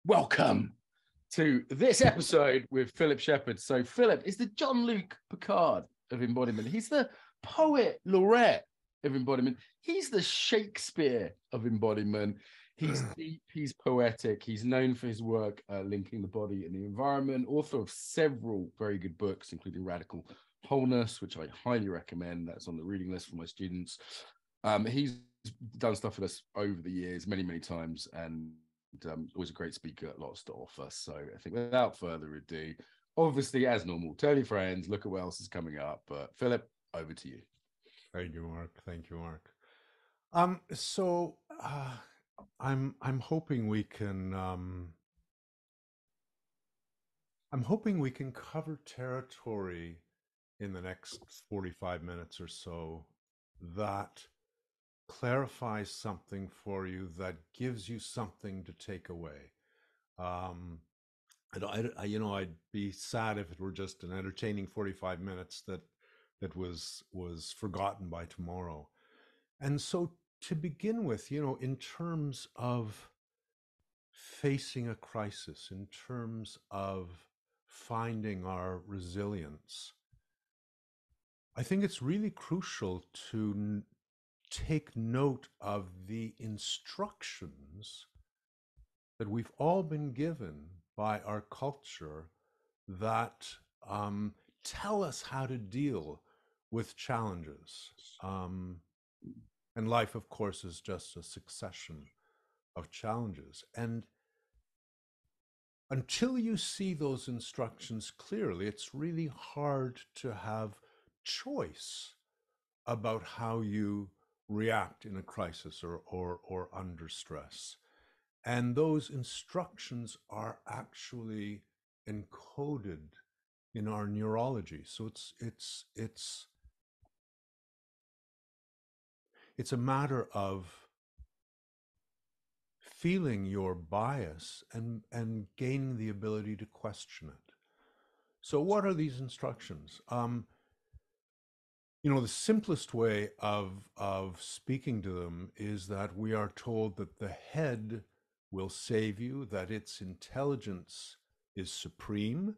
Welcome to this episode with Philip Shepherd. So Philip is the Jean-Luc Picard of embodiment. He's the poet laureate of embodiment. He's the Shakespeare of embodiment. He's deep, he's poetic. He's known for his work linking the body and the environment, author of several very good books, including Radical Wholeness, which I highly recommend. That's on the reading list for my students. He's done stuff with us over the years, many times, and always a great speaker, lots to offer. So I think without further ado, obviously, as normal, tell your friends, look at what else is coming up. But Philip, over to you. Thank you, Mark. Thank you, Mark. I'm hoping we can cover territory in the next 45 minutes or so that clarifies something for you, that gives you something to take away. I'd be sad if it were just an entertaining 45 minutes that was forgotten by tomorrow. And so to begin with, in terms of facing a crisis, in terms of finding our resilience, I think it's really crucial to take note of the instructions that we've all been given by our culture that tell us how to deal with challenges. And life, of course, is just a succession of challenges. And until you see those instructions clearly, it's really hard to have choice about how you react in a crisis or under stress. And those instructions are actually encoded in our neurology. So it's a matter of feeling your bias and gaining the ability to question it. So what are these instructions? The simplest way of speaking to them is that we are told that the head will save you, that its intelligence is supreme.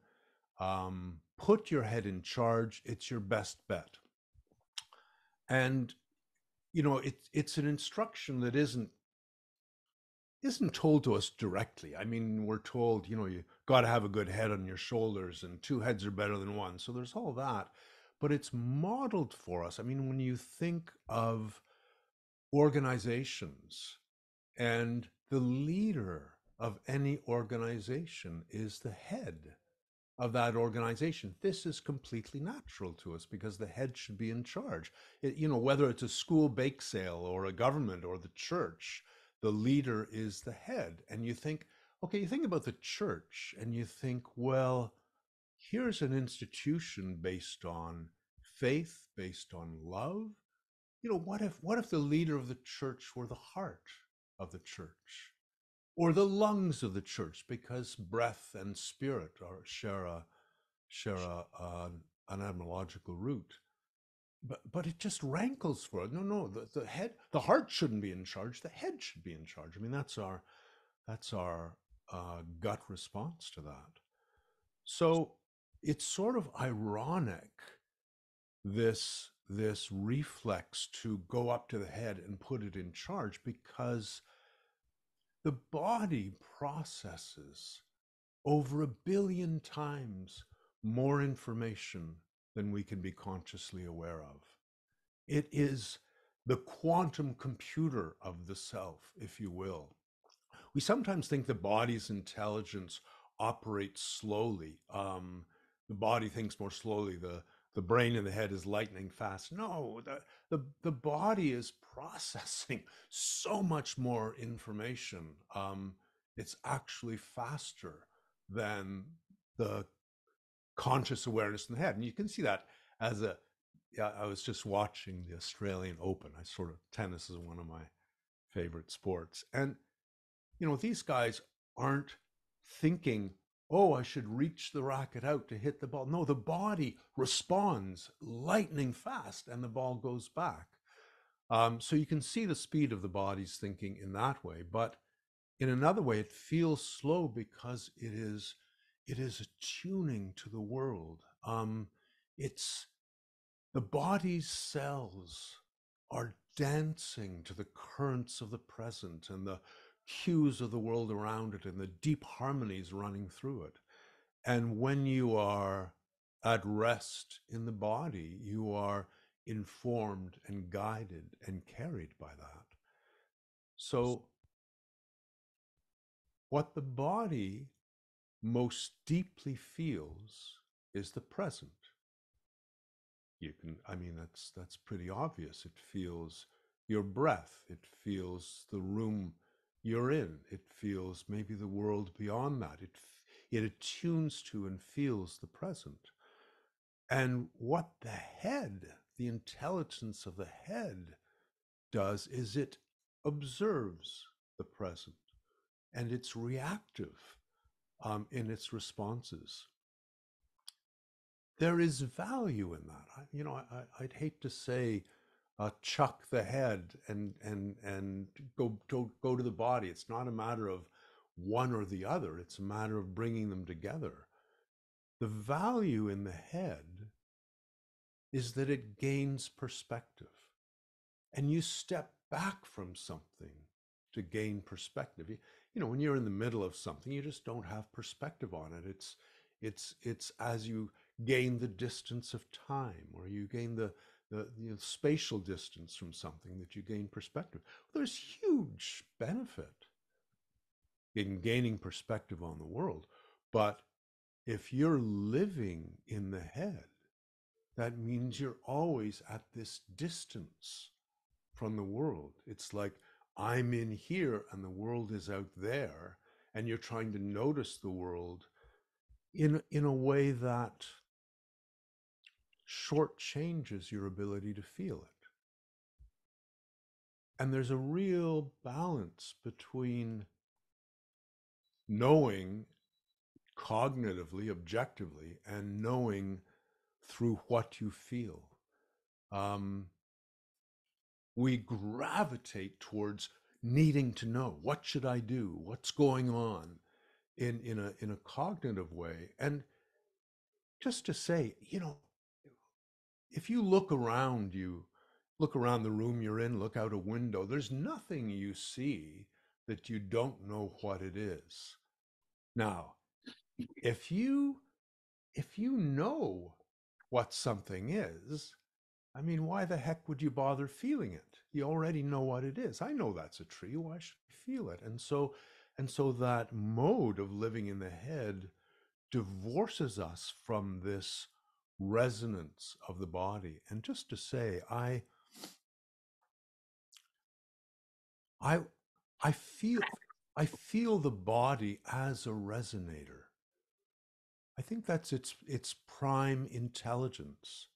Put your head in charge. It's your best bet. And it's an instruction that isn't told to us directly. I mean, we're told, you got to have a good head on your shoulders, and two heads are better than one. So there's all that, but it's modeled for us. I mean, when you think of organizations, and the leader of any organization is the head of that organization, this is completely natural to us because the head should be in charge. Whether it's a school bake sale or a government or the church, the leader is the head. And you think about the church and you think, well, here's an institution based on faith, based on love. What if the leader of the church were the heart of the church, or the lungs of the church, because breath and spirit share an etymological root? But it just rankles for it. No, the head, the heart shouldn't be in charge. The head should be in charge. I mean, that's our gut response to that. So it's sort of ironic, this reflex to go up to the head and put it in charge, because the body processes over 1 billion times more information than we can be consciously aware of. It is the quantum computer of the self, if you will. We sometimes think the body's intelligence operates slowly. The body thinks more slowly. The brain in the head is lightning fast. No, the body is processing so much more information. It's actually faster than the conscious awareness in the head. And you can see that I was just watching the Australian Open. Tennis is one of my favorite sports. And, these guys aren't thinking, oh, I should reach the racket out to hit the ball. No, the body responds lightning fast and the ball goes back. So you can see the speed of the body's thinking in that way. But in another way, it feels slow because it is attuning to the world. It's the body's cells are dancing to the currents of the present and the cues of the world around it and the deep harmonies running through it. And when you are at rest in the body, you are informed and guided and carried by that. So, what the body most deeply feels is the present. You can, I mean, that's pretty obvious. It feels your breath. It feels the room you're in. It feels maybe the world beyond that. It attunes to and feels the present. And what the head, the intelligence of the head does is it observes the present, and it's reactive in its responses. There is value in that. I'd hate to say chuck the head and go to the body. It's not a matter of one or the other. It's a matter of bringing them together. The value in the head is that it gains perspective, and you step back from something to gain perspective. When you're in the middle of something, you just don't have perspective on it. It's as you gain the distance of time, or you gain the spatial distance from something, that you gain perspective. There's huge benefit in gaining perspective on the world. But if you're living in the head, that means you're always at this distance from the world. It's like I'm in here and the world is out there, and you're trying to notice the world in a way that shortchanges your ability to feel it. And there's a real balance between knowing cognitively, objectively, and knowing through what you feel. We gravitate towards needing to know, what should I do? What's going on in a cognitive way? And just to say, if you look around the room you're in, look out a window, there's nothing you see that you don't know what it is. Now, if you know what something is, I mean, why the heck would you bother feeling it? You already know what it is. I know that's a tree. Why should I feel it? And so that mode of living in the head divorces us from this resonance of the body. And just to say, I feel the body as a resonator. I think that's its prime intelligence,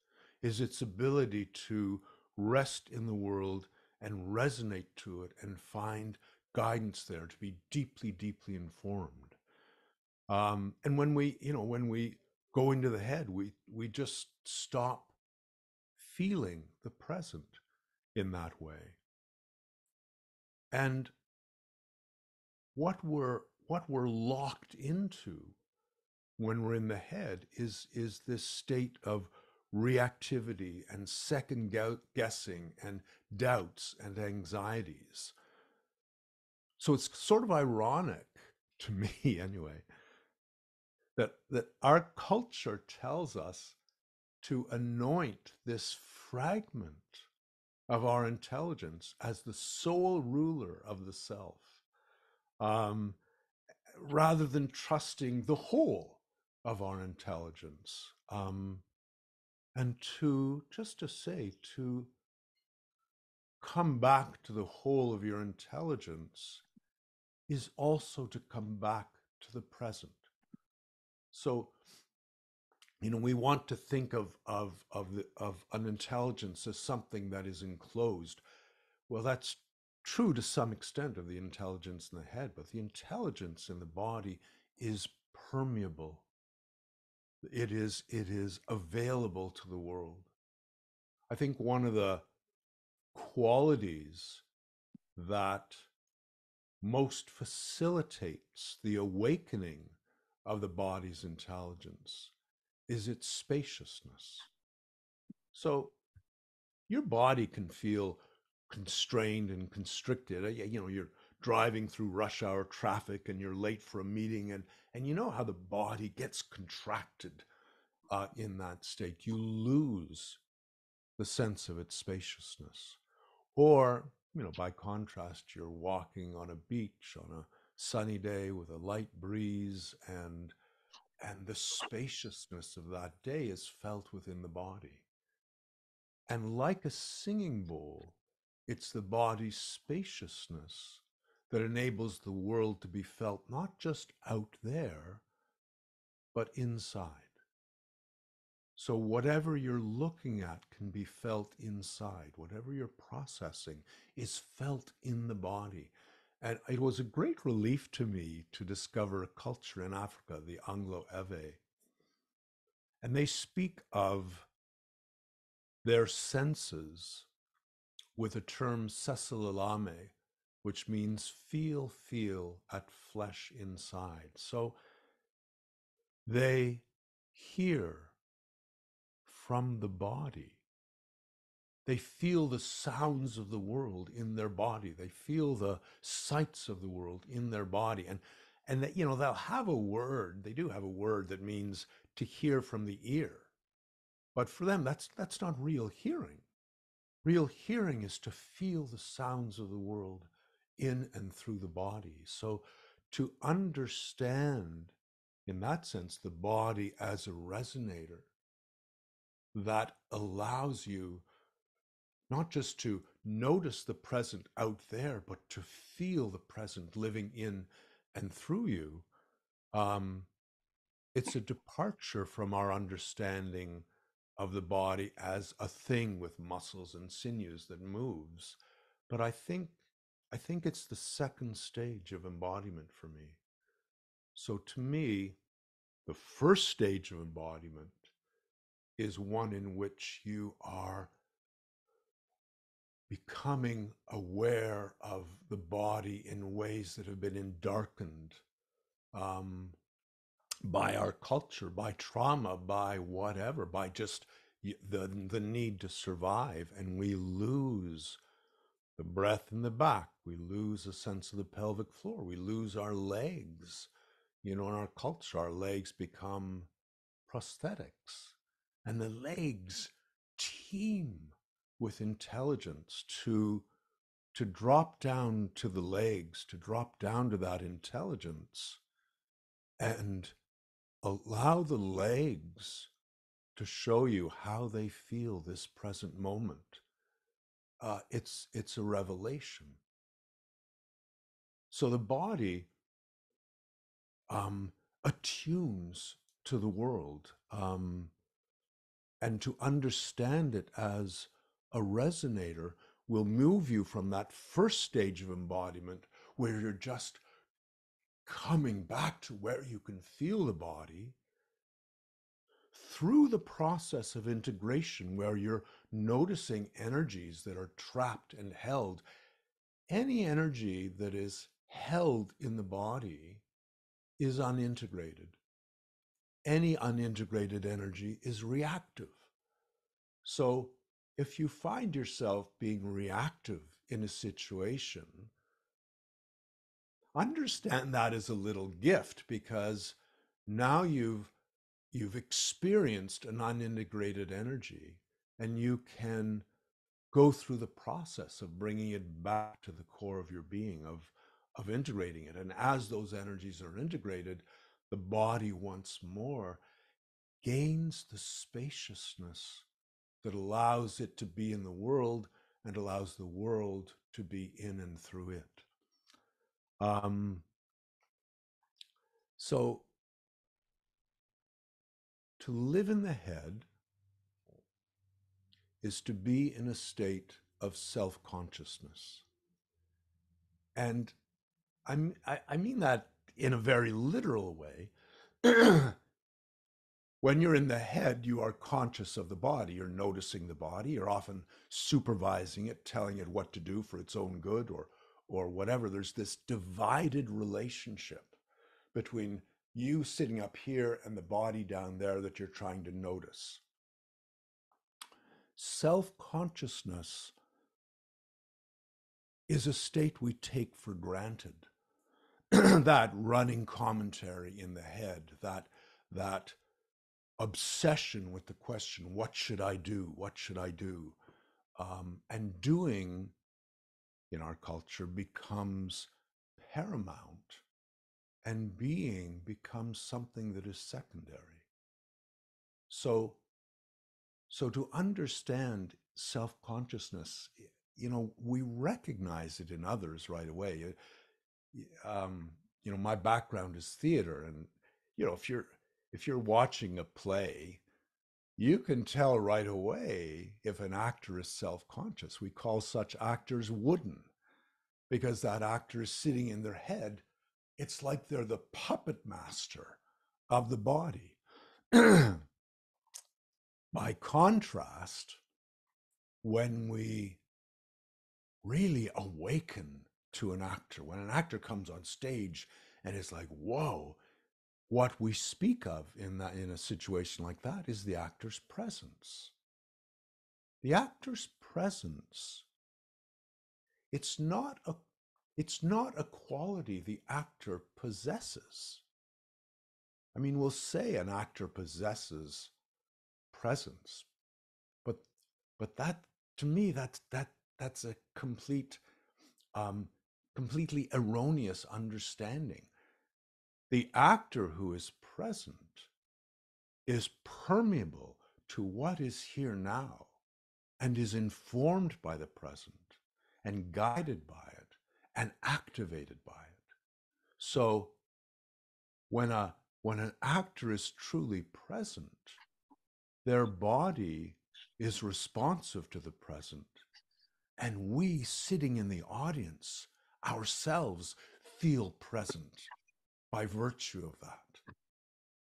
is its ability to rest in the world and resonate to it and find guidance there, to be deeply, deeply informed. And when we go into the head, we just stop feeling the present in that way. And what we're locked into when we're in the head is this state of reactivity and second guessing and doubts and anxieties. So it's sort of ironic to me, anyway, that our culture tells us to anoint this fragment of our intelligence as the sole ruler of the self, rather than trusting the whole of our intelligence. And to come back to the whole of your intelligence is also to come back to the present. So, we want to think of an intelligence as something that is enclosed. Well, that's true to some extent of the intelligence in the head, but the intelligence in the body is permeable. It is available to the world. I think one of the qualities that most facilitates the awakening of the body's intelligence is its spaciousness. So your body can feel constrained and constricted. You know, you're driving through rush hour traffic and you're late for a meeting, and you know how the body gets contracted in that state. You lose the sense of its spaciousness. Or, you know, by contrast, you're walking on a beach on a sunny day with a light breeze, and the spaciousness of that day is felt within the body. And like a singing bowl, it's the body's spaciousness that enables the world to be felt not just out there, but inside. So whatever you're looking at can be felt inside. Whatever you're processing is felt in the body. And it was a great relief to me to discover a culture in Africa, the Anglo-Ewe. And they speak of their senses with a term sesililame, which means feel at flesh inside. So they hear from the body. They feel the sounds of the world in their body. They feel the sights of the world in their body. And that, you know, they'll have a word. They do have a word that means to hear from the ear. But for them, that's not real hearing. Real hearing is to feel the sounds of the world in and through the body. So to understand, in that sense, the body as a resonator that allows you not just to notice the present out there, but to feel the present living in and through you. It's a departure from our understanding of the body as a thing with muscles and sinews that moves. But I think it's the second stage of embodiment for me. So to me, the first stage of embodiment is one in which you are becoming aware of the body in ways that have been darkened by our culture, by trauma, by whatever, by just the need to survive. And we lose the breath in the back. We lose a sense of the pelvic floor. We lose our legs. You know, in our culture, our legs become prosthetics. And the legs teem with intelligence to drop down to the legs, to drop down to that intelligence and allow the legs to show you how they feel this present moment. It's a revelation. So the body attunes to the world, and to understand it as a resonator will move you from that first stage of embodiment where you're just coming back to where you can feel the body through the process of integration where you're noticing energies that are trapped and held. Any energy that is held in the body is unintegrated. Any unintegrated energy is reactive. So if you find yourself being reactive in a situation, understand that as a little gift, because now you've experienced an unintegrated energy and you can go through the process of bringing it back to the core of your being, of integrating it. And as those energies are integrated, the body once more gains the spaciousness that allows it to be in the world and allows the world to be in and through it. So to live in the head is to be in a state of self-consciousness. And I mean that in a very literal way. When you're in the head, you are conscious of the body. You're noticing the body. You're often supervising it, telling it what to do for its own good, or or whatever, there's this divided relationship between you sitting up here and the body down there that you're trying to notice. Self-consciousness is a state we take for granted. That running commentary in the head, that obsession with the question, what should I do? What should I do? And doing in our culture becomes paramount, and being becomes something that is secondary. So to understand self-consciousness, we recognize it in others right away. My background is theater, and if you're watching a play, you can tell right away if an actor is self-conscious. We call such actors wooden, because that actor is sitting in their head. It's like they're the puppet master of the body. By contrast, when we really awaken to an actor, when an actor comes on stage and it's like, whoa, what we speak of in a situation like that is the actor's presence. The actor's presence, it's not a quality the actor possesses. I mean, we'll say an actor possesses presence, but that, to me, that's a completely erroneous understanding. The actor who is present is permeable to what is here now, and is informed by the present, and guided by it, and activated by it. So when an actor is truly present, their body is responsive to the present, and we sitting in the audience ourselves feel present by virtue of that.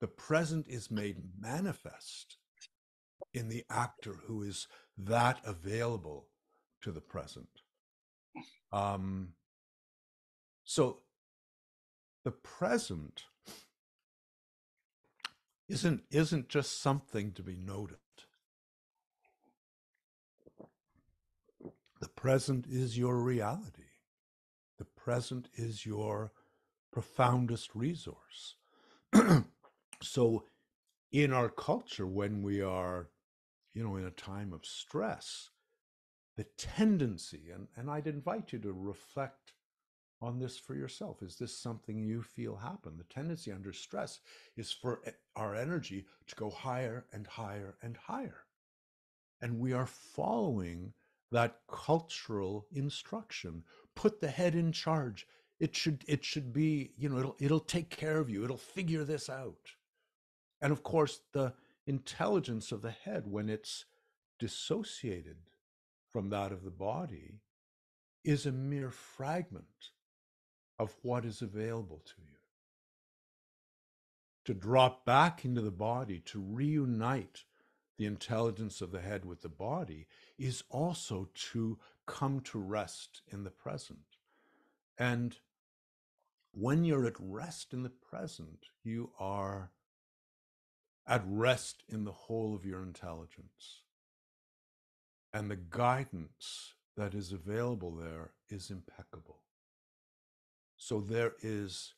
The present is made manifest in the actor who is that available to the present. So the present isn't just something to be noted. The present is your reality. The present is your profoundest resource. So in our culture, when we are, in a time of stress, the tendency, and I'd invite you to reflect on this for yourself. Is this something you feel happen? The tendency under stress is for our energy to go higher and higher and higher. And we are following that cultural instruction. Put the head in charge. It should be, it'll take care of you. It'll figure this out. And of course, the intelligence of the head, when it's dissociated from that of the body, is a mere fragment of what is available to you. To drop back into the body, to reunite the intelligence of the head with the body, is also to come to rest in the present. And when you're at rest in the present, you are at rest in the whole of your intelligence. And the guidance that is available there is impeccable. So there is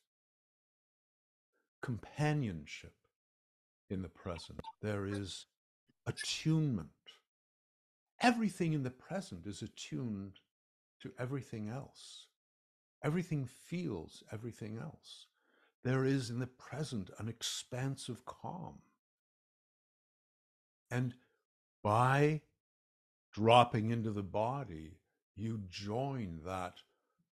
companionship in the present. There is attunement. Everything in the present is attuned to everything else. Everything feels everything else. There is in the present an expansive calm. And by dropping into the body, you join that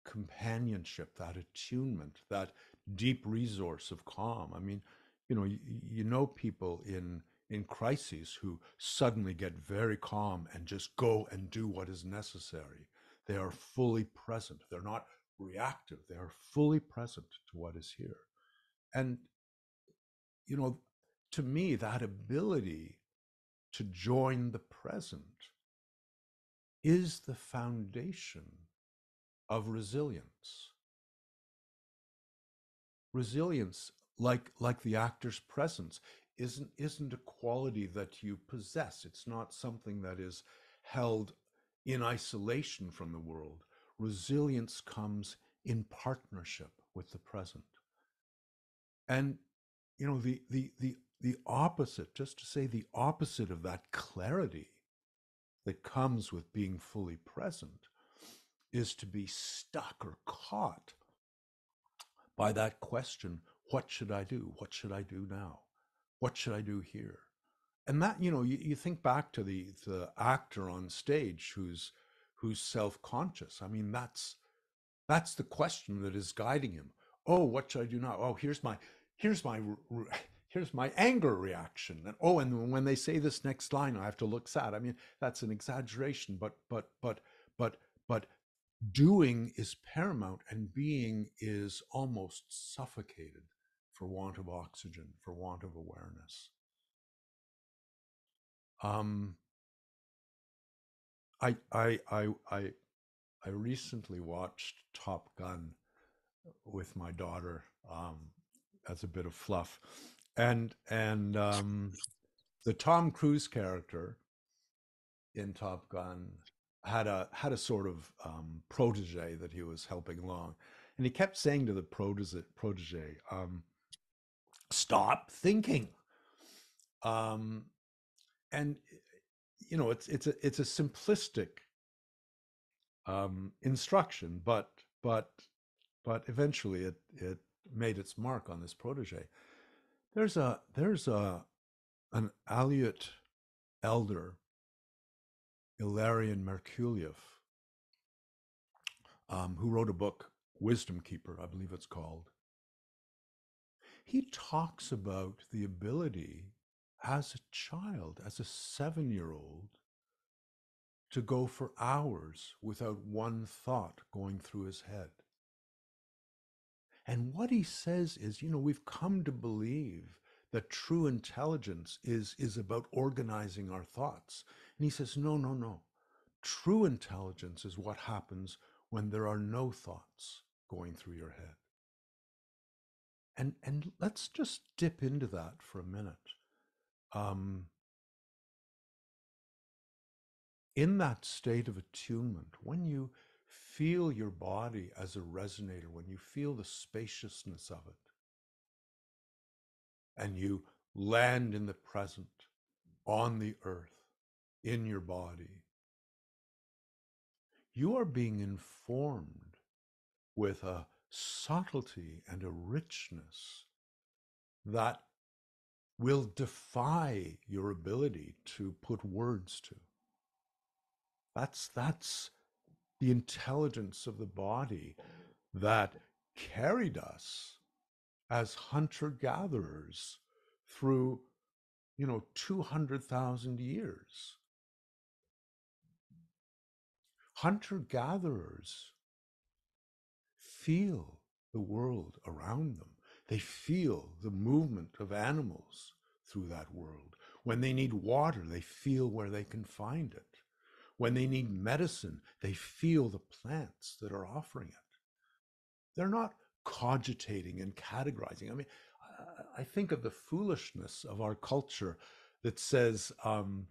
companionship, that attunement, that deep resource of calm. I mean, you know people in crises who suddenly get very calm and just go and do what is necessary. They are fully present. They're not reactive. They are fully present to what is here. And, to me, that ability to join the present is the foundation of resilience. Resilience, like the actor's presence, isn't a quality that you possess. It's not something that is held in isolation from the world. Resilience comes in partnership with the present. And the opposite, just to say the opposite of that clarity that comes with being fully present, is to be stuck or caught by that question, what should I do? What should I do now? What should I do here? And that, you think back to the actor on stage who's self-conscious. I mean, that's the question that is guiding him. Oh, what should I do now? Oh, here's my anger reaction. And oh, and when they say this next line, I have to look sad. I mean, that's an exaggeration, but doing is paramount, and being is almost suffocated for want of oxygen, for want of awareness. I recently watched Top Gun with my daughter as a bit of fluff, and the Tom Cruise character in Top Gun had a sort of protege that he was helping along, and he kept saying to the protege, "Stop thinking." And it's a simplistic instruction, but eventually it made its mark on this protege. There's an Aleut elder, Ilarion Merkuliev, who wrote a book, Wisdom Keeper, I believe it's called. He talks about the ability as a child, as a 7-year-old, to go for hours without one thought going through his head. And what he says is, we've come to believe that true intelligence is about organizing our thoughts. And he says, no. True intelligence is what happens when there are no thoughts going through your head. And let's just dip into that for a minute. In that state of attunement, when you feel your body as a resonator, when you feel the spaciousness of it, and you land in the present, on the earth, in your body, you are being informed with a subtlety and a richness that will defy your ability to put words to. That's the intelligence of the body that carried us as hunter-gatherers through 200,000 years. Hunter-gatherers feel the world around them. They feel the movement of animals through that world. When they need water, they feel where they can find it. When they need medicine, they feel the plants that are offering it. They're not cogitating and categorizing. I mean, I think of the foolishness of our culture that says, of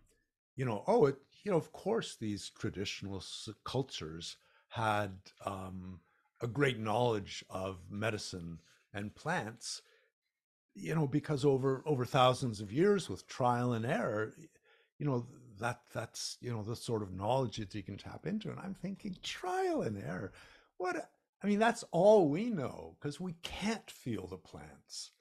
course, these traditional cultures had a great knowledge of medicine and plants, because over thousands of years with trial and error, that's the sort of knowledge that you can tap into. And I'm thinking, trial and error, that's all we know, because we can't feel the plants.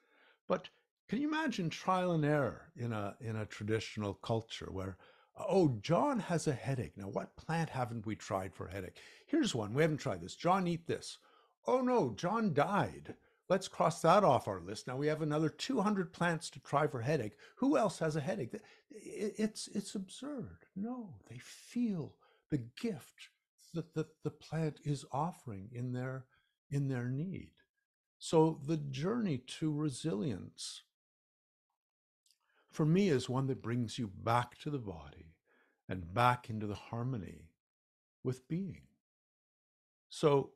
But can you imagine trial and error in a traditional culture where, oh, John has a headache. Now, what plant haven't we tried for headache? Here's one. We haven't tried this. John, eat this. Oh, no, John died. Let's cross that off our list. Now we have another 200 plants to try for headache. Who else has a headache? It's absurd. No, they feel the gift that the plant is offering in their need. So the journey to resilience, for me, is one that brings you back to the body and back into the harmony with being. So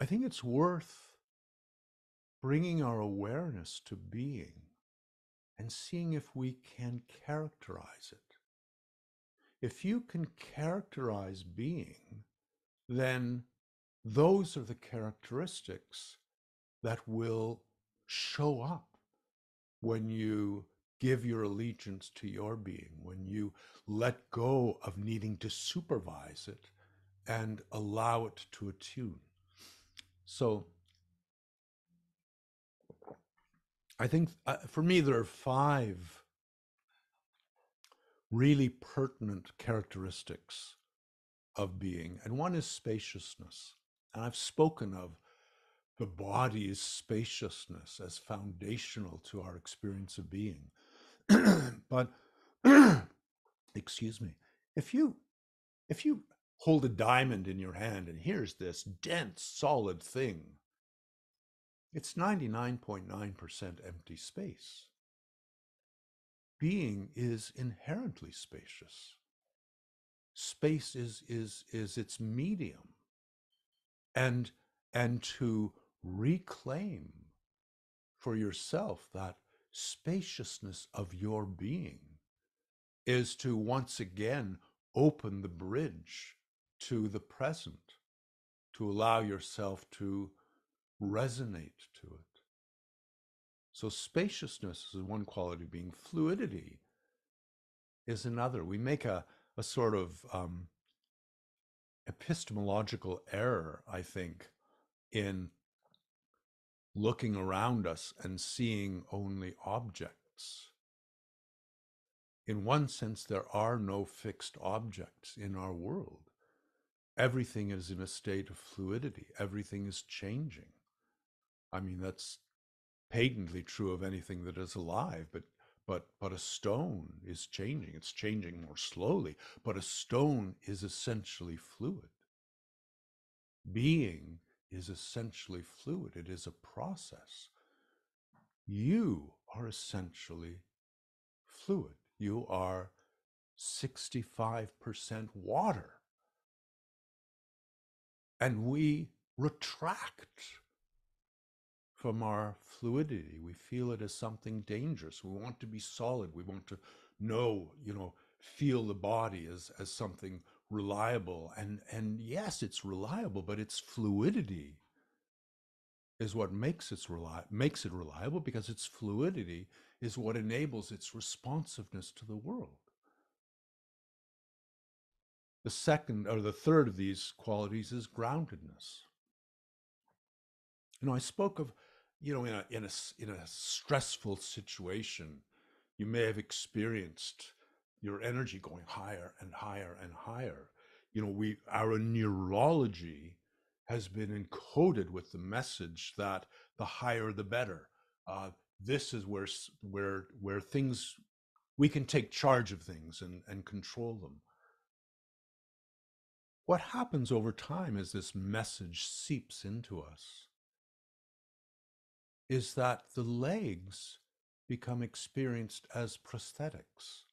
I think it's worth bringing our awareness to being and seeing if we can characterize it. If you can characterize being, then those are the characteristics that will show up when you give your allegiance to your being, when you let go of needing to supervise it and allow it to attune. So I think for me, there are 5 really pertinent characteristics of being. And one is spaciousness. And I've spoken of the body's spaciousness as foundational to our experience of being. But excuse me, if you hold a diamond in your hand and here's this dense solid thing, it's 99.9% empty space. Being is inherently spacious. Space is its medium. And to reclaim for yourself that spaciousness of your being is to once again open the bridge to the present, to allow yourself to resonate to it. So spaciousness is one quality of being. Fluidity is another. We make a sort of epistemological error, I think, in looking around us and seeing only objects. In one sense, there are no fixed objects in our world. Everything is in a state of fluidity. Everything is changing. I mean, that's patently true of anything that is alive, but a stone is changing. It's changing more slowly, but a stone is essentially fluid. Being is essentially fluid. It is a process. You are essentially fluid. You are 65% water. And we retract from our fluidity. We feel it as something dangerous. We want to be solid. We want to know, feel the body as something reliable. And yes, it's reliable, but its fluidity is what makes it reliable, because its fluidity is what enables its responsiveness to the world. The second or the third of these qualities is groundedness. I spoke of, in a stressful situation, you may have experienced your energy going higher and higher and higher. Our neurology has been encoded with the message that the higher the better. This is where things, we can take charge of things and control them. What happens over time as this message seeps into us is that the legs become experienced as prosthetics.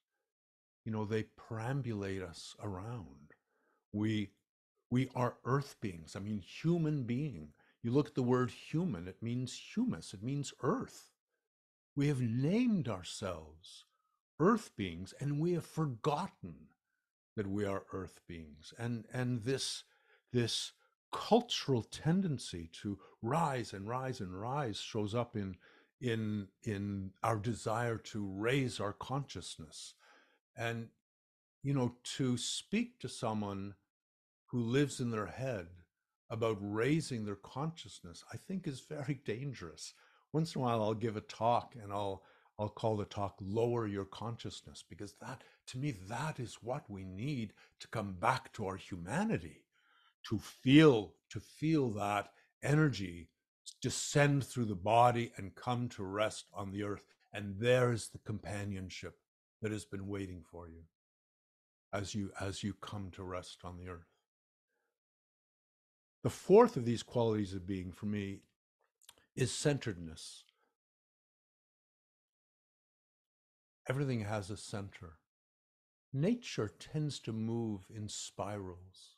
They perambulate us around. We are earth beings. I mean, human being. You look at the word human, it means humus, it means earth. We have named ourselves earth beings, and we have forgotten that we are earth beings. And this cultural tendency to rise and rise and rise shows up in our desire to raise our consciousness. And to speak to someone who lives in their head about raising their consciousness, I think is very dangerous. Once in a while I'll give a talk, and I'll call the talk "Lower Your Consciousness," because that, to me, that is what we need to come back to our humanity, to feel that energy descend through the body and come to rest on the earth. And there's the companionship that has been waiting for you as you come to rest on the earth. The fourth of these qualities of being, for me, is centeredness. Everything has a center. Nature tends to move in spirals.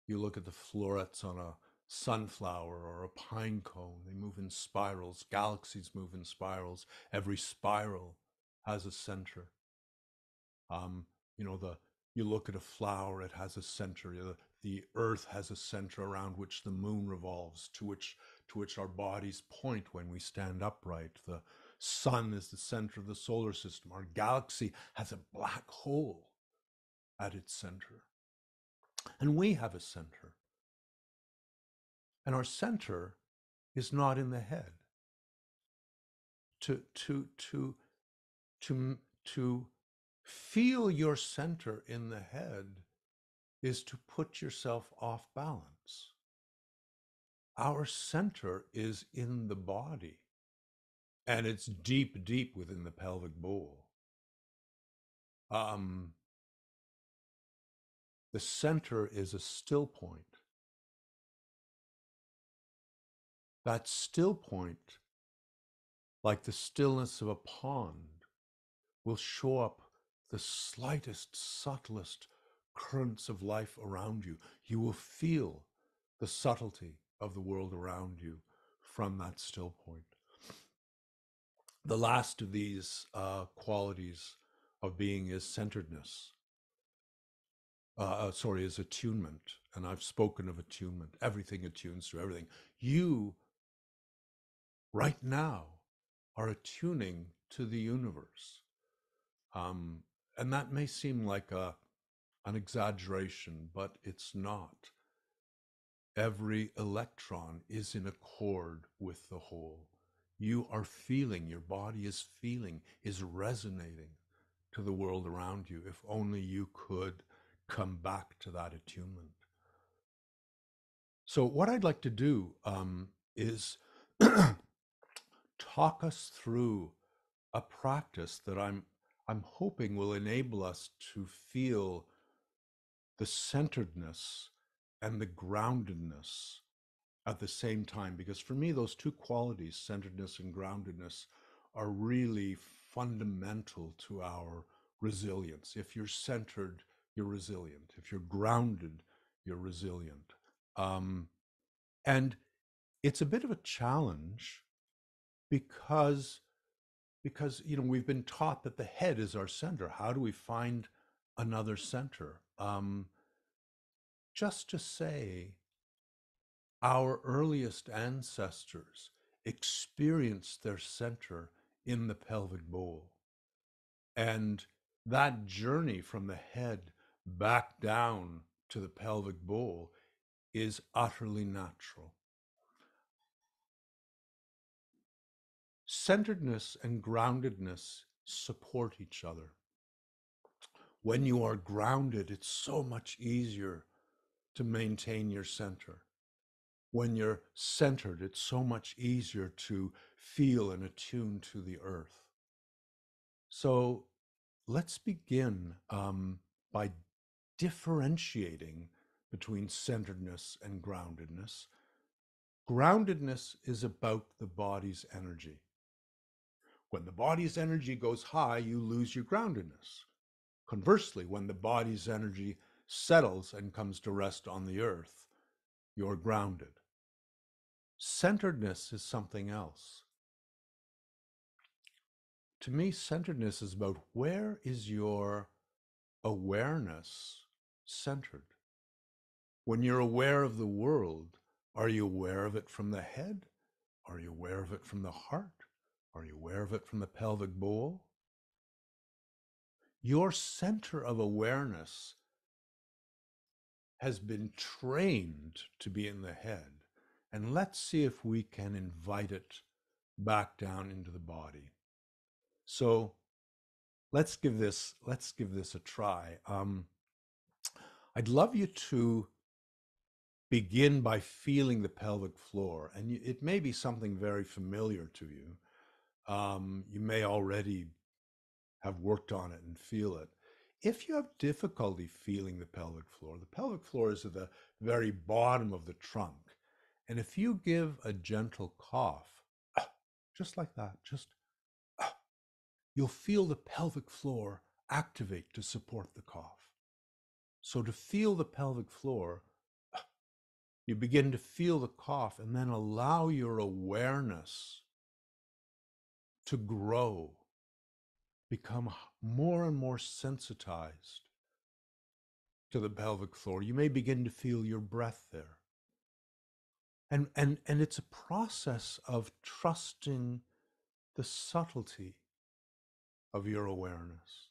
You look at the florets on a sunflower or a pine cone, they move in spirals. Galaxies move in spirals. Every spiral has a center. You know, you look at a flower, it has a center. The earth has a center around which the moon revolves, to which our bodies point when we stand upright. The sun is the center of the solar system. Our galaxy has a black hole at its center. And we have a center. And our center is not in the head. To feel your center in the head is to put yourself off balance. Our center is in the body, and it's deep, deep within the pelvic bowl. The center is a still point. That still point, like the stillness of a pond, will show up the slightest, subtlest currents of life around you. You will feel the subtlety of the world around you from that still point. The last of these qualities of being is centeredness. Is attunement. And I've spoken of attunement. Everything attunes to everything. You, right now, are attuning to the universe. And that may seem like an exaggeration, but it's not. Every electron is in accord with the whole. You are feeling, your body is feeling, is resonating to the world around you. If only you could come back to that attunement. So what I'd like to do is talk us through a practice that I'm hoping will enable us to feel the centeredness and the groundedness at the same time. Because for me, those two qualities, centeredness and groundedness, are really fundamental to our resilience. If you're centered, you're resilient. If you're grounded, you're resilient. And it's a bit of a challenge because you know, we've been taught that the head is our center. How do we find another center? Just to say, our earliest ancestors experienced their center in the pelvic bowl. And that journey from the head back down to the pelvic bowl is utterly natural. Centeredness and groundedness support each other. When you are grounded, it's so much easier to maintain your center. When you're centered, it's so much easier to feel and attune to the earth. So let's begin by differentiating between centeredness and groundedness. Groundedness is about the body's energy. When the body's energy goes high, you lose your groundedness. Conversely, when the body's energy settles and comes to rest on the earth, you're grounded. Centeredness is something else. To me, centeredness is about where is your awareness centered? When you're aware of the world, are you aware of it from the head? Are you aware of it from the heart? Are you aware of it from the pelvic bowl? Your center of awareness has been trained to be in the head. And let's see if we can invite it back down into the body. So let's give this a try. I'd love you to begin by feeling the pelvic floor, and it may be something very familiar to you. You may already have worked on it and feel it. If you have difficulty feeling the pelvic floor is at the very bottom of the trunk. And if you give a gentle cough, just like that, you'll feel the pelvic floor activate to support the cough. So to feel the pelvic floor, You begin to feel the cough, and then allow your awareness to grow, become more and more sensitized to the pelvic floor. You may begin to feel your breath there. And it's a process of trusting the subtlety of your awareness.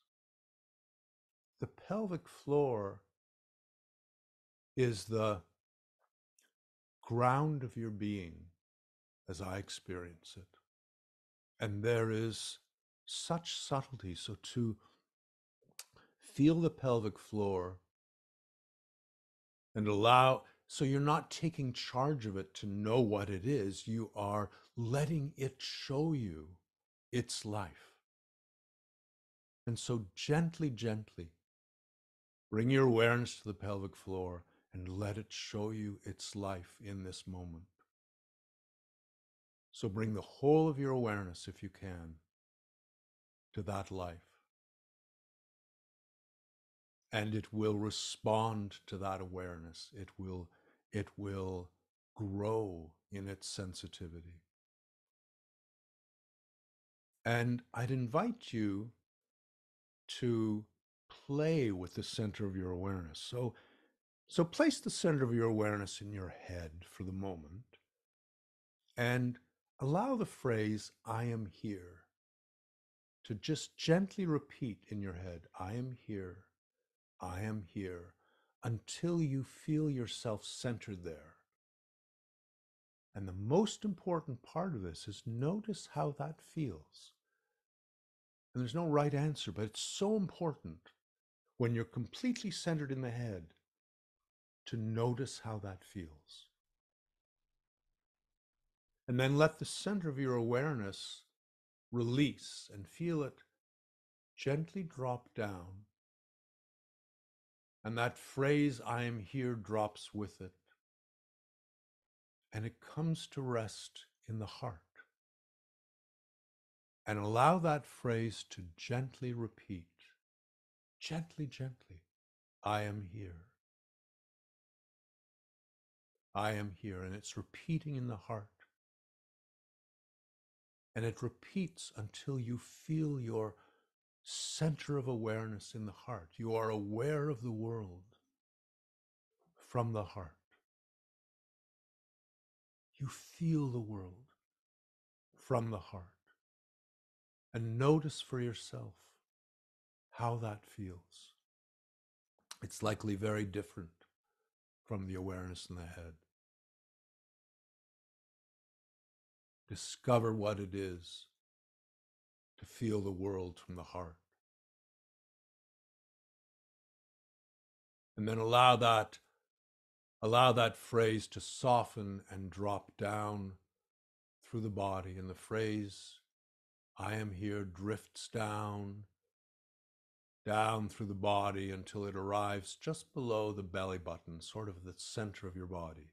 The pelvic floor is the ground of your being as I experience it. And there is such subtlety. So to feel the pelvic floor and allow, so you're not taking charge of it to know what it is, you are letting it show you its life. And so gently, gently, bring your awareness to the pelvic floor and let it show you its life in this moment. So bring the whole of your awareness, if you can, to that life. And it will respond to that awareness. It will grow in its sensitivity. And I'd invite you to play with the center of your awareness. So place the center of your awareness in your head for the moment and allow the phrase, I am here, to just gently repeat in your head, I am here, until you feel yourself centered there. And the most important part of this is notice how that feels. And there's no right answer, but it's so important when you're completely centered in the head to notice how that feels. And then let the center of your awareness release and feel it gently drop down. And that phrase, I am here, drops with it. And it comes to rest in the heart. And allow that phrase to gently repeat. Gently, gently. I am here. I am here. And it's repeating in the heart. And it repeats until you feel your center of awareness in the heart. You are aware of the world from the heart. You feel the world from the heart. And notice for yourself how that feels. It's likely very different from the awareness in the head. Discover what it is to feel the world from the heart. And then allow that phrase to soften and drop down through the body. And the phrase, I am here, drifts down through the body until it arrives just below the belly button, sort of the center of your body,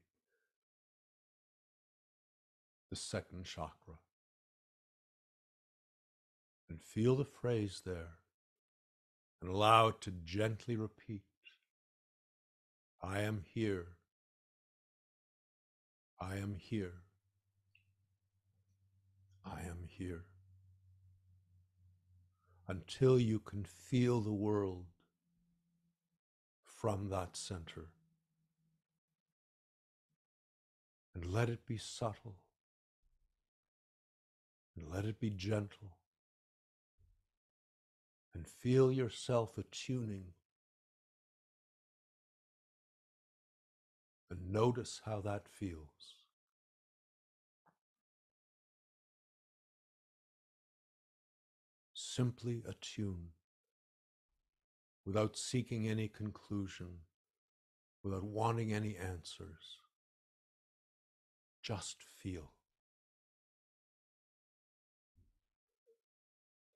the second chakra. And feel the phrase there and allow it to gently repeat. I am here. I am here. I am here. Until you can feel the world from that center. And let it be subtle. And let it be gentle. And feel yourself attuning. And notice how that feels. Simply attune, without seeking any conclusion, without wanting any answers. Just feel.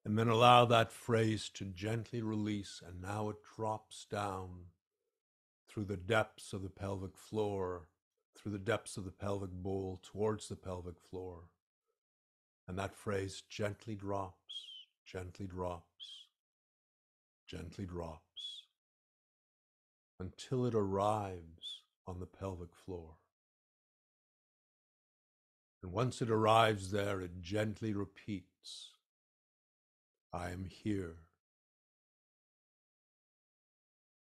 And then allow that phrase to gently release, and now it drops down through the depths of the pelvic floor, through the depths of the pelvic bowl, towards the pelvic floor. And that phrase gently drops, gently drops, gently drops, until it arrives on the pelvic floor. And once it arrives there, it gently repeats, I am here.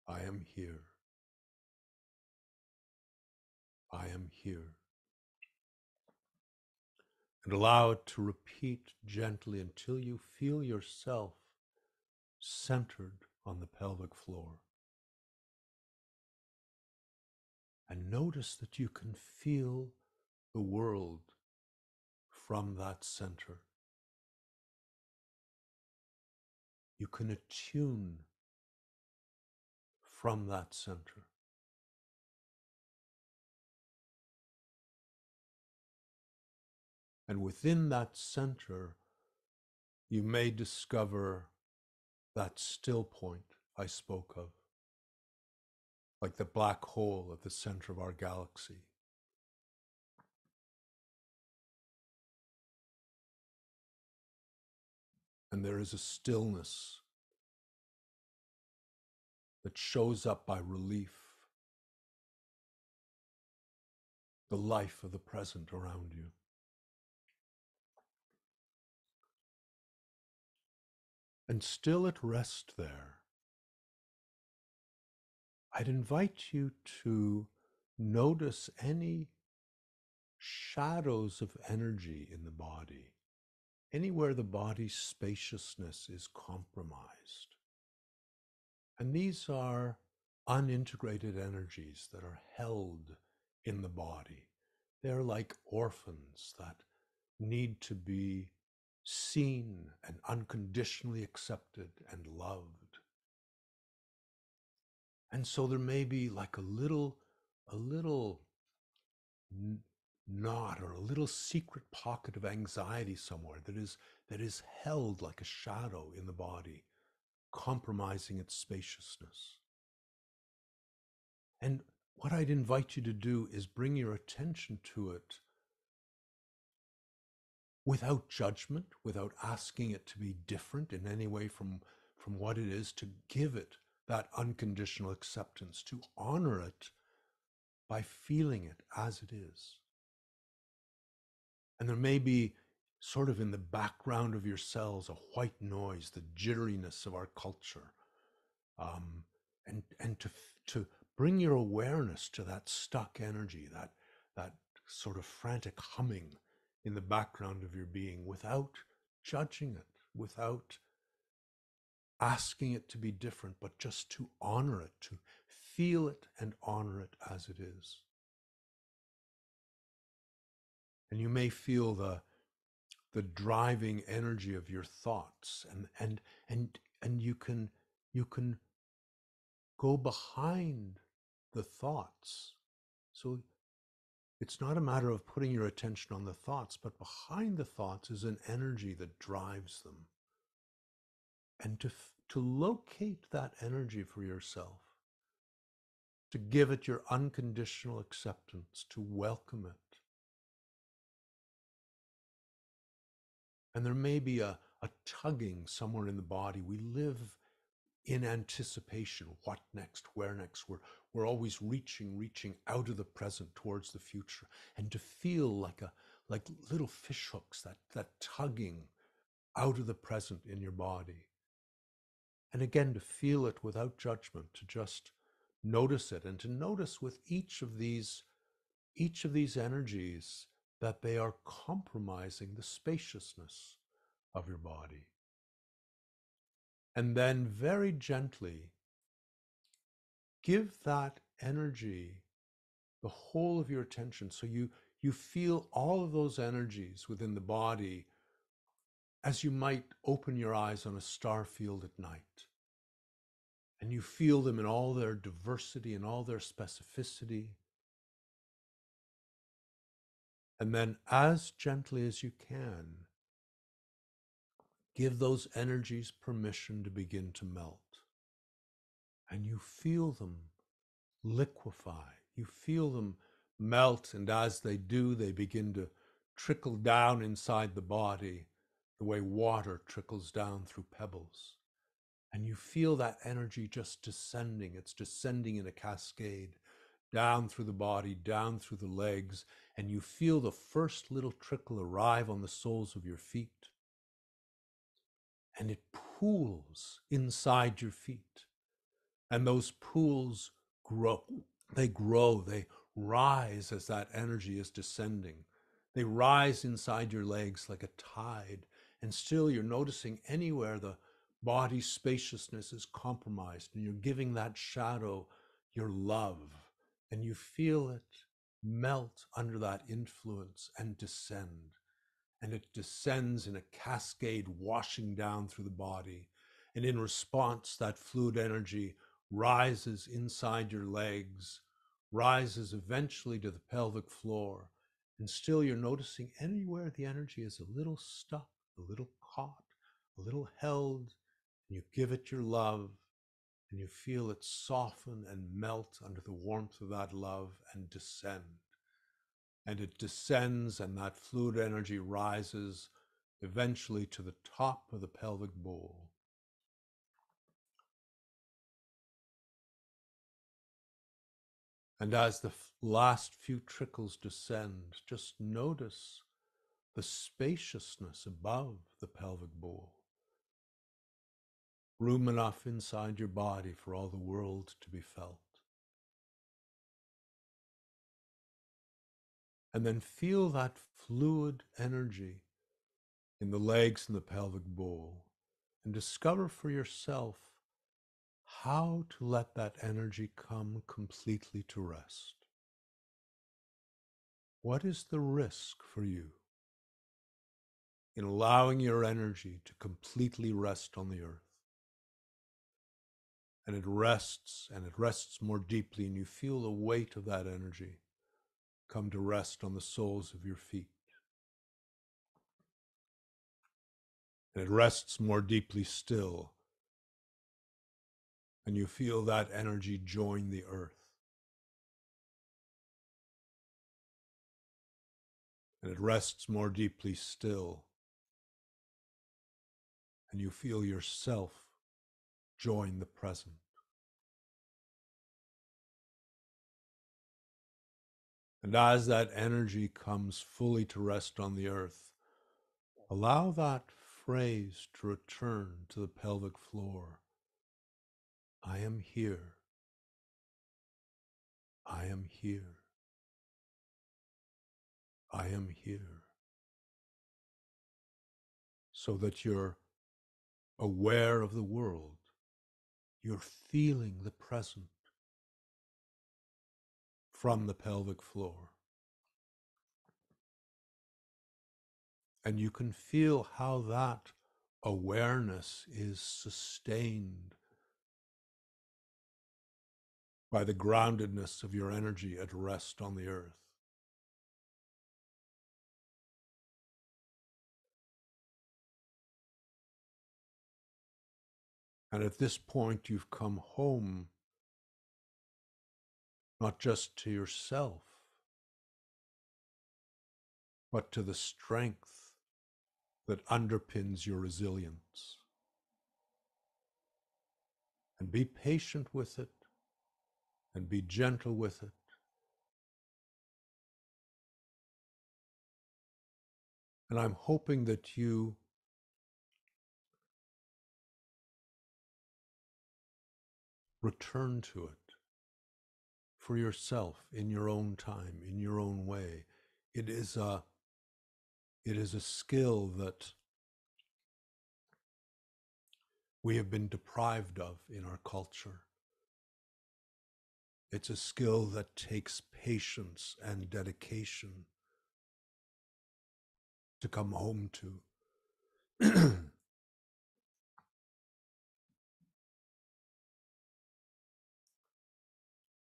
I am here. I am here. And allow it to repeat gently until you feel yourself centered on the pelvic floor. And notice that you can feel the world from that center. You can attune from that center. And within that center, you may discover that still point I spoke of, like the black hole at the center of our galaxy. And there is a stillness that shows up by relief, the life of the present around you. And still at rest there, I'd invite you to notice any shadows of energy in the body, anywhere the body's spaciousness is compromised. And these are unintegrated energies that are held in the body. They're like orphans that need to be seen and unconditionally accepted and loved. And so there may be like a little knot or a little secret pocket of anxiety somewhere that is held like a shadow in the body, compromising its spaciousness. And what I'd invite you to do is bring your attention to it without judgment, without asking it to be different in any way from what it is, to give it that unconditional acceptance, to honor it by feeling it as it is. And there may be sort of in the background of your cells a white noise, the jitteriness of our culture, and to bring your awareness to that stuck energy, that sort of frantic humming in the background of your being, without judging it, without asking it to be different, but just to honor it, to feel it and honor it as it is. And you may feel the driving energy of your thoughts, and you can go behind the thoughts. So it's not a matter of putting your attention on the thoughts, but behind the thoughts is an energy that drives them. And to locate that energy for yourself, to give it your unconditional acceptance, to welcome it. And there may be a tugging somewhere in the body. We live in anticipation. What next? Where next? We're always reaching out of the present towards the future. And to feel like little fish hooks, that tugging out of the present in your body. And again, to feel it without judgment, to just notice it, and to notice with each of these energies that they are compromising the spaciousness of your body. And then very gently give that energy the whole of your attention. So you feel all of those energies within the body as you might open your eyes on a star field at night. And you feel them in all their diversity and all their specificity. And then as gently as you can, give those energies permission to begin to melt. And you feel them liquefy. You feel them melt, and as they do, they begin to trickle down inside the body the way water trickles down through pebbles. And you feel that energy just descending. It's descending in a cascade down through the body, down through the legs, and you feel the first little trickle arrive on the soles of your feet, and it pools inside your feet. And those pools grow, they rise as that energy is descending. They rise inside your legs like a tide, and still you're noticing anywhere the body's spaciousness is compromised, and you're giving that shadow your love, and you feel it melt under that influence and descend. And it descends in a cascade, washing down through the body. And in response, that fluid energy rises inside your legs, rises eventually to the pelvic floor. And still you're noticing anywhere the energy is a little stuck, a little caught, a little held. And you give it your love, and you feel it soften and melt under the warmth of that love and descend. And it descends, and that fluid energy rises eventually to the top of the pelvic bowl. And as the last few trickles descend, just notice the spaciousness above the pelvic bowl. Room enough inside your body for all the world to be felt. And then feel that fluid energy in the legs and the pelvic bowl, and discover for yourself how to let that energy come completely to rest. What is the risk for you in allowing your energy to completely rest on the earth? And it rests more deeply, and you feel the weight of that energy come to rest on the soles of your feet. And it rests more deeply still, and you feel that energy join the earth. And it rests more deeply still, and you feel yourself join the present. And as that energy comes fully to rest on the earth, allow that phrase to return to the pelvic floor. I am here. I am here. I am here. So that you're aware of the world. You're feeling the present from the pelvic floor. And you can feel how that awareness is sustained by the groundedness of your energy at rest on the earth. And at this point, you've come home, not just to yourself, but to the strength that underpins your resilience. And be patient with it, and be gentle with it. And I'm hoping that you return to it for yourself in your own time, in your own way. It is a skill that we have been deprived of in our culture. It's a skill that takes patience and dedication to come home to.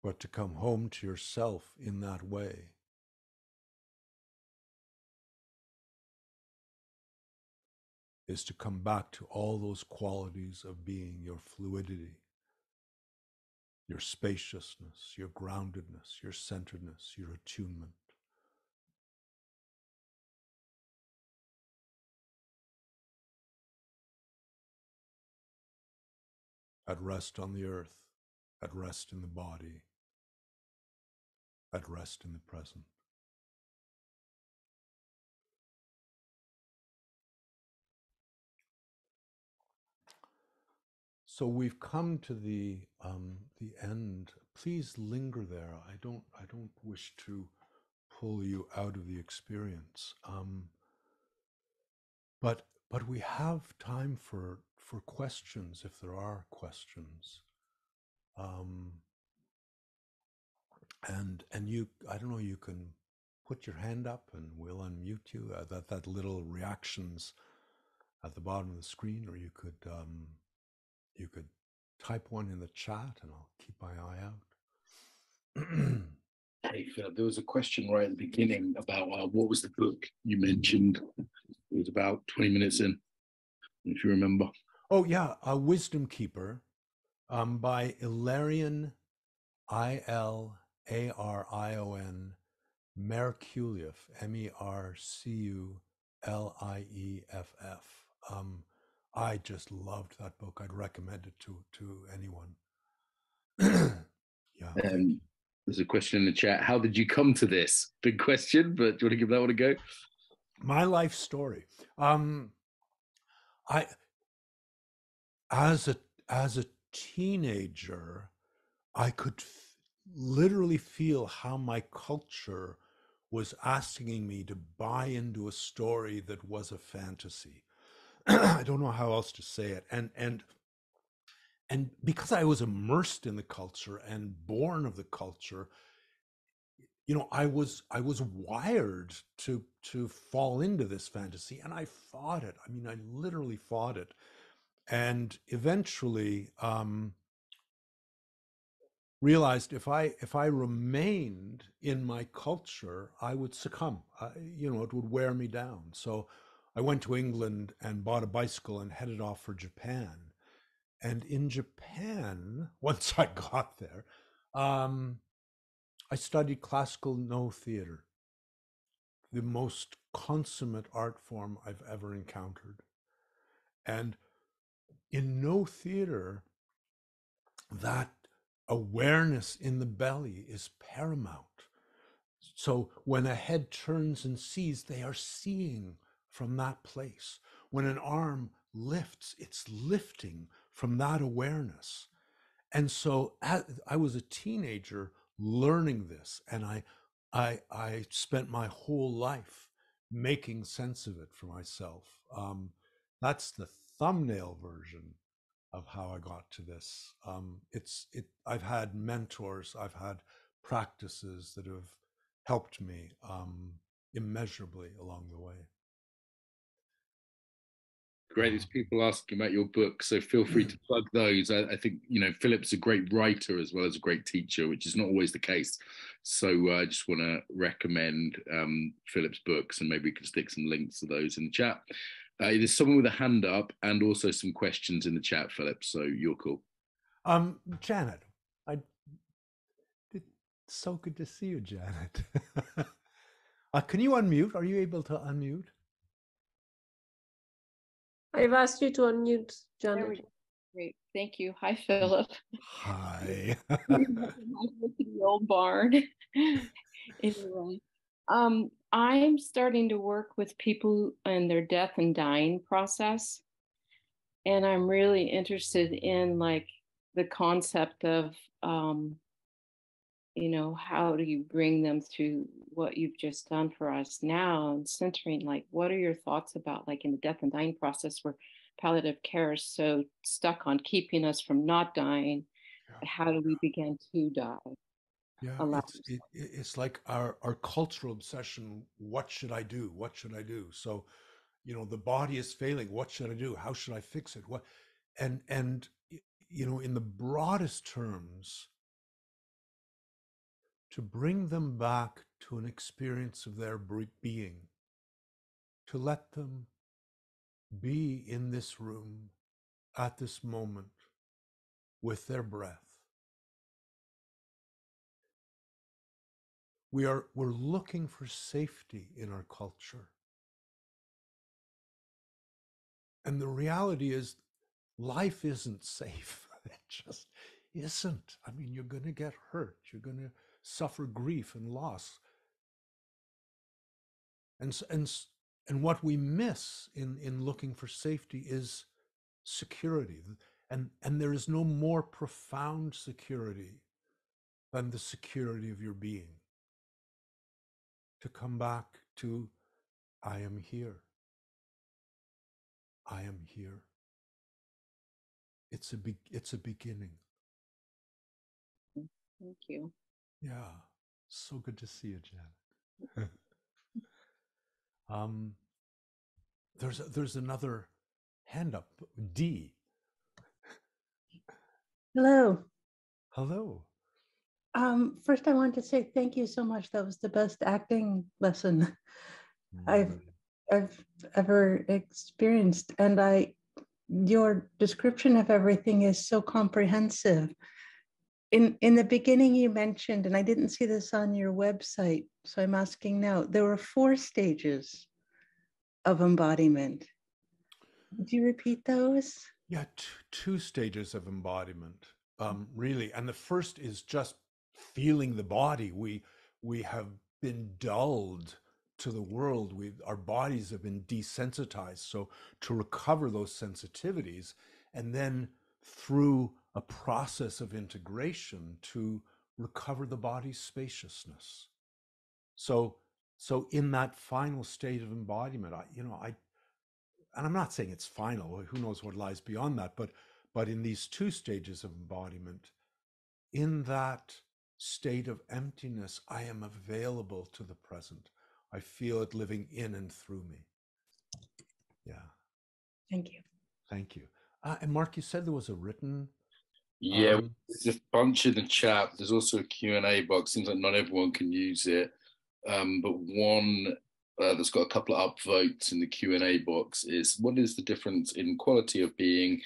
But to come home to yourself in that way is to come back to all those qualities of being, your fluidity, your spaciousness, your groundedness, your centeredness, your attunement. At rest on the earth, at rest in the body, at rest in the present. So we've come to the end. Please linger there. I don't wish to pull you out of the experience. But we have time for questions if there are questions. And you, I don't know, you can put your hand up and we'll unmute you. That little reactions at the bottom of the screen, or you could type one in the chat, and I'll keep my eye out. Hey, Phil, there was a question right at the beginning about what was the book you mentioned. It was about 20 minutes in, if you remember. Oh yeah, A Wisdom Keeper, by Ilarion, Ilarion Merculief, Merculief. I just loved that book. I'd recommend it to anyone. Yeah. There's a question in the chat. How did you come to this? Big question, but do you want to give that one a go? My life story. I as a teenager, I could literally feel how my culture was asking me to buy into a story that was a fantasy. I don't know how else to say it. And because I was immersed in the culture and born of the culture, you know, I was wired to fall into this fantasy, and I fought it. I mean, I literally fought it, and eventually realized if I remained in my culture, I would succumb. You know, it would wear me down. So I went to England and bought a bicycle and headed off for Japan. And in Japan, once I got there, I studied classical no theater, the most consummate art form I've ever encountered. And in no theater, that awareness in the belly is paramount. So when a head turns and sees, they are seeing from that place. When an arm lifts, it's lifting from that awareness. And so I was a teenager learning this, and I spent my whole life making sense of it for myself. That's the thumbnail version of how I got to this. I've had mentors, I've had practices that have helped me immeasurably along the way. Great. There's people asking about your book, so feel free to plug those. I think, you know, Philip's a great writer as well as a great teacher, which is not always the case. So I just want to recommend Philip's books, and maybe we can stick some links to those in the chat. There's someone with a hand up and also some questions in the chat, Philip, so you're cool. Janet, it's so good to see you, Janet. Can you unmute? Are you able to unmute? I've asked you to unmute, Janet. Great, thank you. Hi, Philip. Hi. The old barn. Anyway, I'm starting to work with people in their death and dying process, and I'm really interested in like the concept of you know, how do you bring them through what you've just done for us now, and centering like what are your thoughts about like in the death and dying process where palliative care is so stuck on keeping us from not dying. Yeah. How do we begin to die? Yeah, it's like our cultural obsession. What should I do? What should I do? So, you know, the body is failing. What should I do? How should I fix it? What? And you know, in the broadest terms, to bring them back to an experience of their being, to let them be in this room at this moment with their breath. We're looking for safety in our culture. And the reality is life isn't safe. It just isn't. I mean, you're going to get hurt. You're going to suffer grief and loss. And what we miss in looking for safety is security. And there is no more profound security than the security of your being. To come back to, I am here. I am here. It's a beginning. Thank you. Yeah, so good to see you, Jan. There's another hand up, D. Hello. Hello. First, I want to say thank you so much. That was the best acting lesson I've ever experienced, and your description of everything is so comprehensive. In the beginning, you mentioned, and I didn't see this on your website, so I'm asking now. There were 4 stages of embodiment. Would you repeat those? Yeah, two stages of embodiment, really. And the first is just feeling the body. We have been dulled to the world. Our bodies have been desensitized. So to recover those sensitivities, and then through a process of integration to recover the body's spaciousness. So in that final state of embodiment, and I'm not saying it's final, who knows what lies beyond that, but in these 2 stages of embodiment, in that state of emptiness, I am available to the present. I feel it living in and through me. Yeah. Thank you. Thank you. And Mark, you said there was a written... Yeah, there's a bunch in the chat. There's also a Q&A box. Seems like not everyone can use it. But one that's got a couple of upvotes in the Q&A box is, what is the difference in quality of being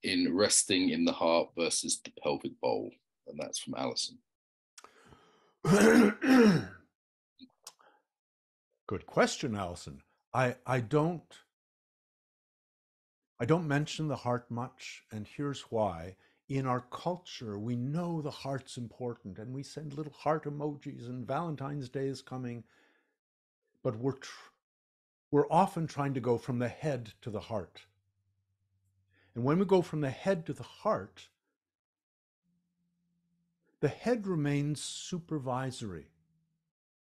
in resting in the heart versus the pelvic bowl? And that's from Alison. Good question, Alison. I don't mention the heart much, and here's why. In our culture, we know the heart's important, and we send little heart emojis, and Valentine's Day is coming, but we're often trying to go from the head to the heart. And when we go from the head to the heart remains supervisory.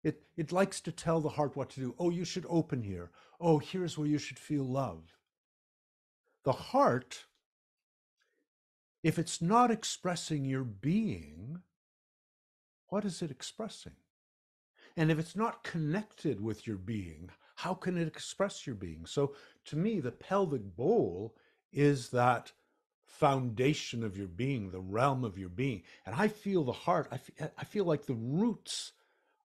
It likes to tell the heart what to do. Oh, you should open here. Oh, here's where you should feel love. The heart, if it's not expressing your being, what is it expressing? And if it's not connected with your being, how can it express your being? So to me, the pelvic bowl is that foundation of your being, the realm of your being. And I feel the heart, I feel like the roots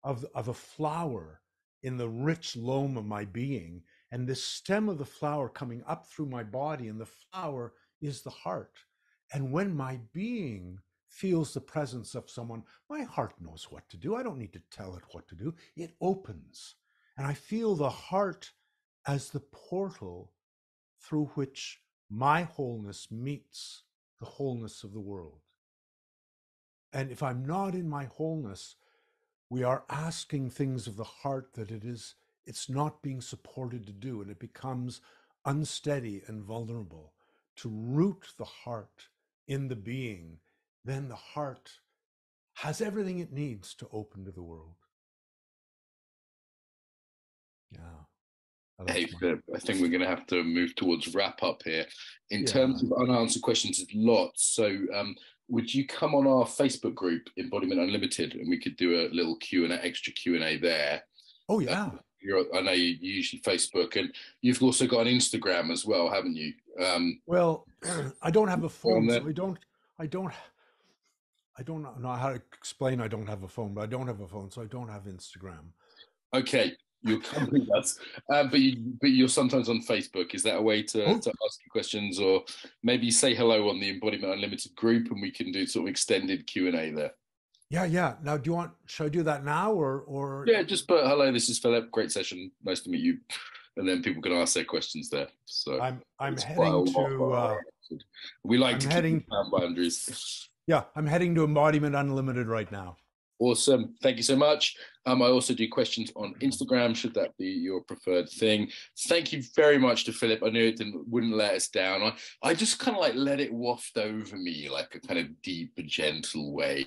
of a flower in the rich loam of my being, and the stem of the flower coming up through my body, and the flower is the heart. And when my being feels the presence of someone, my heart knows what to do. I don't need to tell it what to do. It opens. And I feel the heart as the portal through which my wholeness meets the wholeness of the world. And if I'm not in my wholeness, we are asking things of the heart that it's not being supported to do, and it becomes unsteady and vulnerable. To root the heart in the being, then the heart has everything it needs to open to the world. Yeah. Hey, Philip, I think we're going to have to move towards wrap up here. In terms of unanswered questions, there's lots. So would you come on our Facebook group, Embodiment Unlimited, and we could do a little extra Q&A there? Oh, yeah. I know you usually Facebook, and you've also got an Instagram as well, haven't you? Well, I don't have a phone, so I don't know how to explain I don't have a phone, but I don't have a phone, so I don't have Instagram. Okay, you'll come with us. But you're sometimes on Facebook. Is that a way to ask you questions, or maybe say hello on the Embodiment Unlimited group, and we can do sort of extended Q&A there? Yeah. Now, should I do that now or? Yeah, just put hello. This is Philip. Great session. Nice to meet you. And then people can ask their questions there. So I'm heading to. We like to keep boundaries. Yeah, I'm heading to Embodiment Unlimited right now. Awesome. Thank you so much. I also do questions on Instagram, should that be your preferred thing. Thank you very much to Philip. I knew it wouldn't let us down. I just kind of like let it waft over me like a kind of deep, gentle wave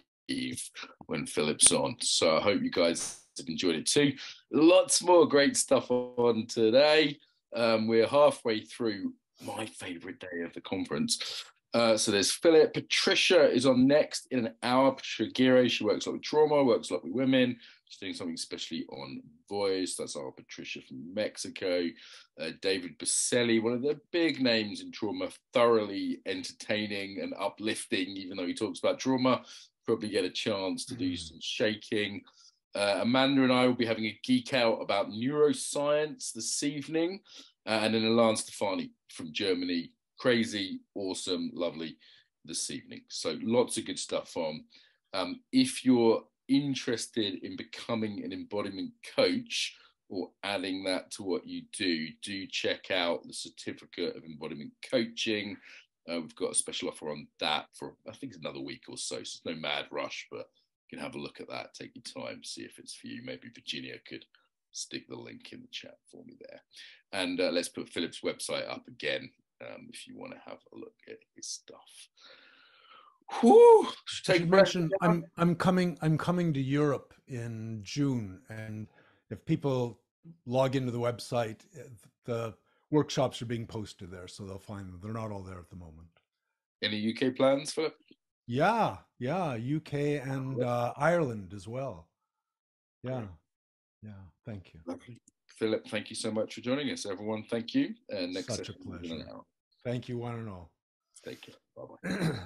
when Philip's on. So I hope you guys have enjoyed it too. Lots more great stuff on today. We're halfway through my favorite day of the conference. So there's Philip. Patricia is on next in an hour. Patricia Gire, she works a lot with trauma, works a lot with women. She's doing something especially on voice. That's our Patricia from Mexico. David Baselli, one of the big names in trauma, thoroughly entertaining and uplifting, even though he talks about trauma. Probably get a chance to do some shaking. Amanda and I will be having a geek out about neuroscience this evening. And then Alana Stefani from Germany. Crazy, awesome, lovely this evening. So lots of good stuff on. If you're interested in becoming an embodiment coach or adding that to what you do check out the certificate of embodiment coaching. We've got a special offer on that for, I think, another week or so. So it's no mad rush, but you can have a look at that. Take your time, see if it's for you. Maybe Virginia could stick the link in the chat for me there. And let's put Philip's website up again. If you want to have a look at his stuff. Whew, I should mention I'm coming to Europe in June, and if people log into the website, the workshops are being posted there, so they'll find them. They're not all there at the moment. Any UK plans, Philip? Yeah, UK and Ireland as well. Yeah, thank you. Lovely. Philip, thank you so much for joining us. Everyone, thank you. Next Such a pleasure. Thank you, one and all. Take care. Bye-bye.